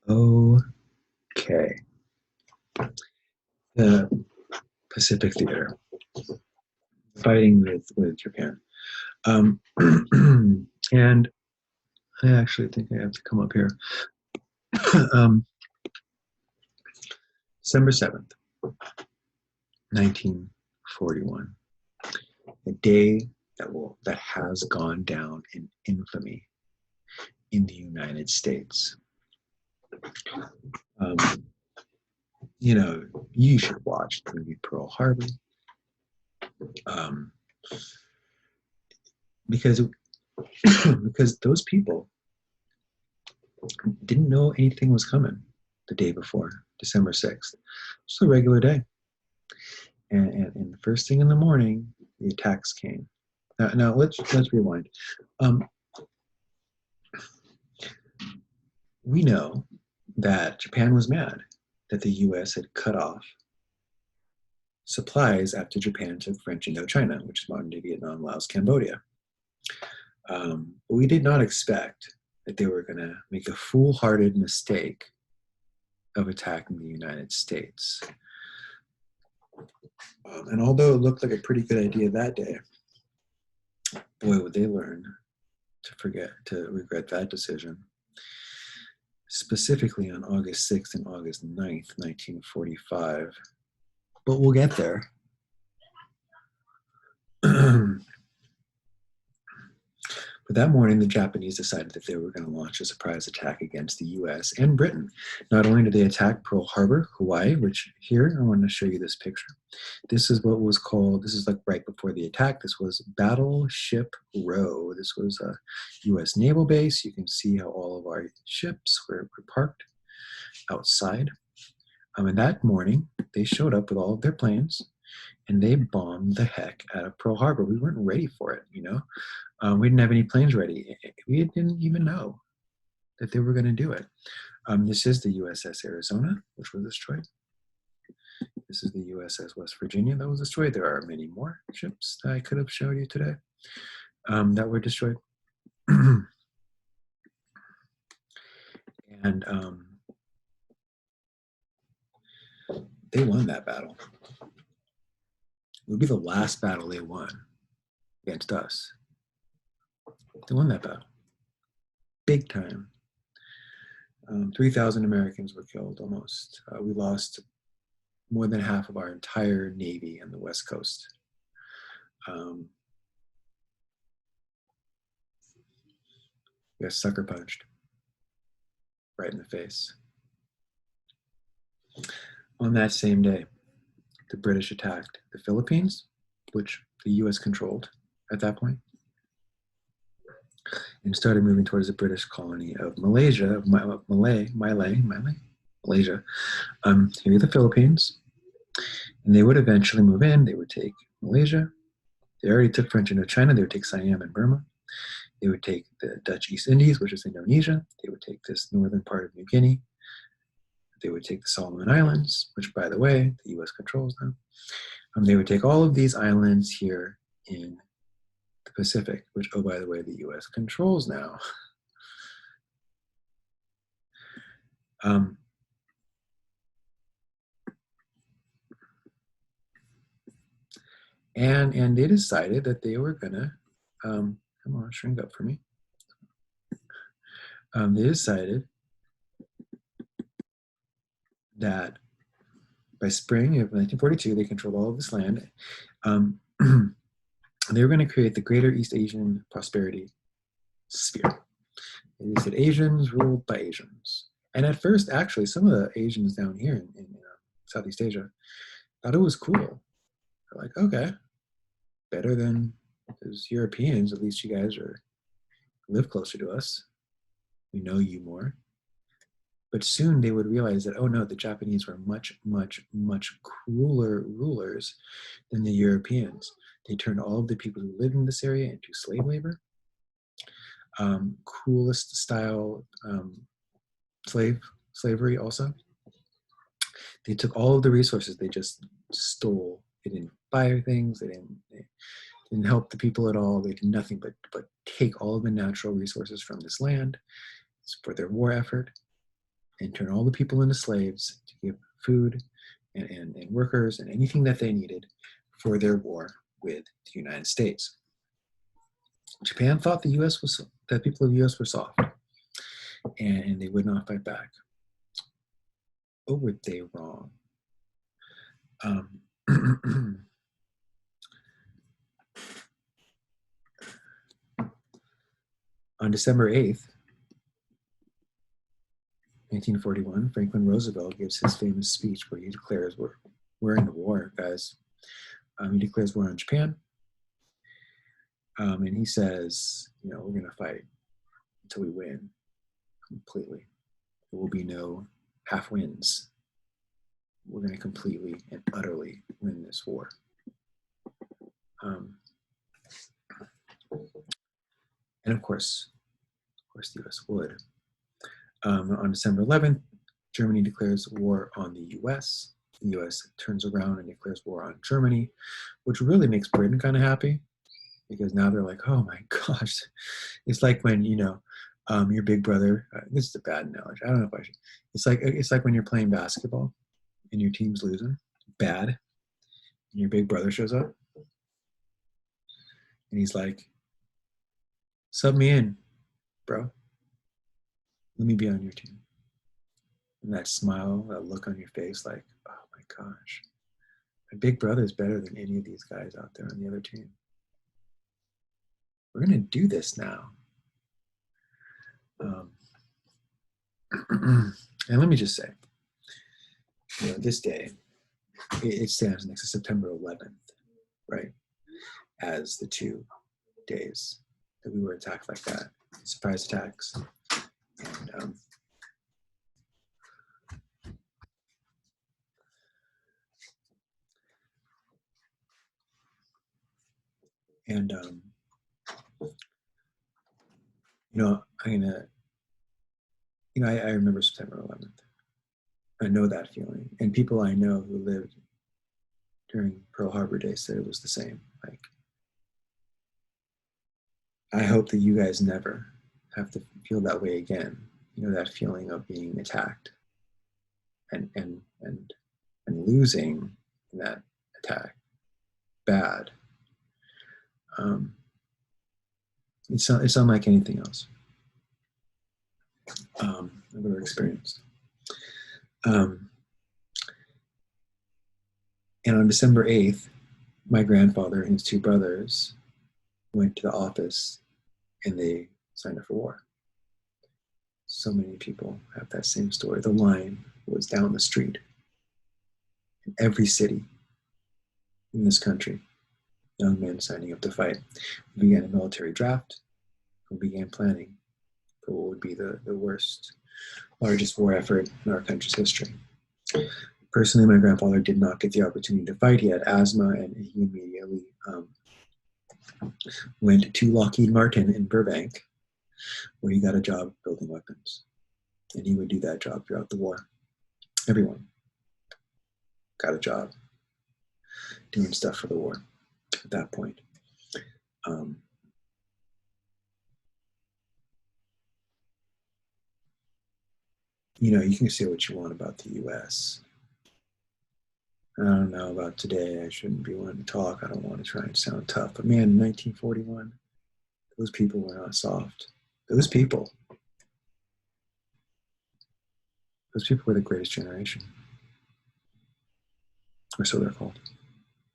Okay. The Pacific Theater, fighting with Japan. Um, and I actually think I have to come up here. um, December 7th, 1941. A day that has gone down in infamy in the United States. Um, you should watch the movie Pearl Harbor, um, because because those people didn't know anything was coming the day before, December 6th. It's a regular day. And the first thing in the morning, the attacks came. Now let's rewind. Um, we know that Japan was mad that the U.S. had cut off supplies after Japan took French Indochina, which is modern day Vietnam, Laos, Cambodia. But we did not expect that they were going to make a foolhardy mistake of attacking the United States. And although it looked like a pretty good idea that day, boy, would they learn to regret that decision. Specifically on August 6th and August 9th, 1945. But we'll get there. But that morning, the Japanese decided that they were going to launch a surprise attack against the US and Britain. Not only did they attack Pearl Harbor, Hawaii, which here I want to show you this picture. This is what was called, this is like right before the attack, this was Battleship Row. This was a US naval base. You can see how all of our ships were parked outside. And that morning, they showed up with all of their planes and they bombed the heck out of Pearl Harbor. We weren't ready for it, we didn't have any planes ready. We didn't even know that they were going to do it. This is the USS Arizona, which was destroyed. This is the USS West Virginia that was destroyed. There are many more ships that I could have showed you today that were destroyed. And they won that battle. It would be the last battle they won against us. They won that battle. Big time. 3,000 Americans were killed almost. We lost more than half of our entire Navy on the West Coast. We got sucker punched right in the face. On that same day, the British attacked the Philippines, which the US controlled at that point, and started moving towards the British colony of Malaysia, Malaysia, maybe the Philippines. And they would eventually move in. They would take Malaysia. They already took French Indochina. They would take Siam and Burma. They would take the Dutch East Indies, which is Indonesia. They would take this northern part of New Guinea. They would take the Solomon Islands, which, by the way, the U.S. controls now. They would take all of these islands here in the Pacific, which, oh, by the way, the U.S. controls now. And they decided that they were gonna, come on, shrink up for me. They decided that by spring of 1942, they controlled all of this land. They were going to create the Greater East Asian Prosperity Sphere. They said Asians ruled by Asians. And at first, actually, some of the Asians down here in Southeast Asia thought it was cool. They're like, okay, better than those Europeans. At least you guys live closer to us. We know you more. But soon they would realize that, oh no, the Japanese were much, much, much crueler rulers than the Europeans. They turned all of the people who lived in this area into slave labor. Cruelest style slavery also. They took all of the resources, they just stole. They didn't buy things, they didn't help the people at all. They did nothing but take all of the natural resources from this land for their war effort. and turn all the people into slaves to give food and workers and anything that they needed for their war with the United States. Japan thought that people of the U.S. were soft, and they would not fight back. Oh, were they wrong? On December 8th, 1941, Franklin Roosevelt gives his famous speech where he declares, we're in the war, guys. He declares war on Japan. And he says, we're going to fight until we win completely. There will be no half wins. We're going to completely and utterly win this war. And of course, the U.S. would. On December 11th, Germany declares war on the U.S. The U.S. turns around and declares war on Germany, which really makes Britain kind of happy, because now they're like, oh my gosh. It's like when, your big brother, this is a bad analogy, I don't know if I should. It's like when you're playing basketball and your team's losing bad, and your big brother shows up, and he's like, sub me in, bro. Let me be on your team. And that smile, that look on your face, like, oh my gosh, my big brother is better than any of these guys out there on the other team. We're going to do this now. And let me just say, this day, it stands next to September 11th, right? As the 2 days that we were attacked like that, surprise attacks. And I remember September 11th. I know that feeling. And people I know who lived during Pearl Harbor Day said it was the same. Like, I hope that you guys never have to feel that way again. That feeling of being attacked and losing in that attack. Bad. It's unlike anything else I've ever experienced. And on December 8th, my grandfather and his 2 brothers went to the office and they signed up for war. So many people have that same story. The line was down the street. In every city in this country, young men signing up to fight. We began a military draft. We began planning for what would be the largest war effort in our country's history. Personally, my grandfather did not get the opportunity to fight. He had asthma, and he immediately went to Lockheed Martin in Burbank, where he got a job building weapons. And he would do that job throughout the war. Everyone got a job doing stuff for the war at that point. You can say what you want about the U.S. I don't know about today. I shouldn't be one to talk. I don't want to try and sound tough. But man, in 1941, those people were not soft. Those people were the greatest generation. Or so they're called.